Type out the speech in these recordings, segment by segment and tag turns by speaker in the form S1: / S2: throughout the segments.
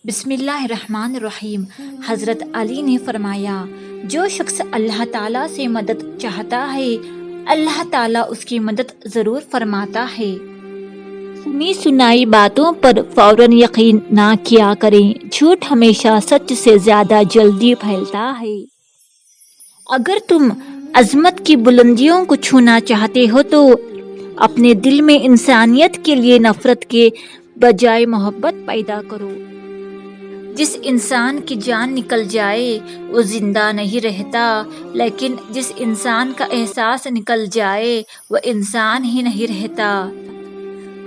S1: بسم اللہ الرحمن الرحیم۔ حضرت علی نے فرمایا، جو شخص اللہ تعالیٰ سے مدد چاہتا ہے اللہ تعالیٰ اس کی مدد ضرور فرماتا ہے۔ سنی سنائی باتوں پر فوراً یقین نہ کیا کریں، جھوٹ ہمیشہ سچ سے زیادہ جلدی پھیلتا ہے۔ اگر تم عظمت کی بلندیوں کو چھونا چاہتے ہو تو اپنے دل میں انسانیت کے لیے نفرت کے بجائے محبت پیدا کرو۔ جس انسان کی جان نکل جائے وہ زندہ نہیں رہتا، لیکن جس انسان کا احساس نکل جائے وہ انسان ہی نہیں رہتا۔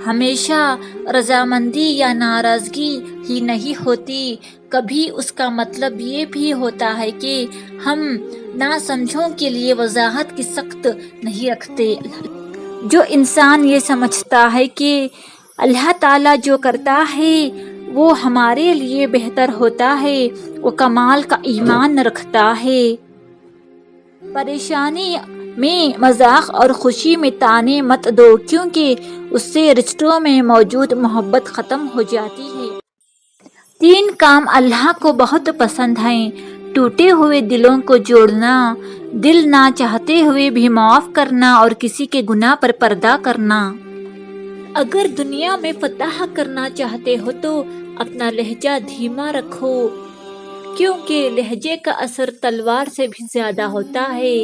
S1: ہمیشہ رضامندی یا ناراضگی ہی نہیں ہوتی، کبھی اس کا مطلب یہ بھی ہوتا ہے کہ ہم ناسمجھوں کے لیے وضاحت کی سخت نہیں رکھتے۔ جو انسان یہ سمجھتا ہے کہ اللہ تعالیٰ جو کرتا ہے وہ ہمارے لیے بہتر ہوتا ہے، وہ کمال کا ایمان رکھتا ہے۔ پریشانی میں مذاق اور خوشی میں طعنے مت دو، کیونکہ اس سے رشتوں میں موجود محبت ختم ہو جاتی ہے۔ 3 کام اللہ کو بہت پسند ہیں: ٹوٹے ہوئے دلوں کو جوڑنا، دل نہ چاہتے ہوئے بھی معاف کرنا اور کسی کے گناہ پر پردہ کرنا۔ اگر دنیا میں فتح کرنا چاہتے ہو تو اپنا لہجہ دھیما رکھو، کیونکہ لہجے کا اثر تلوار سے بھی زیادہ ہوتا ہے۔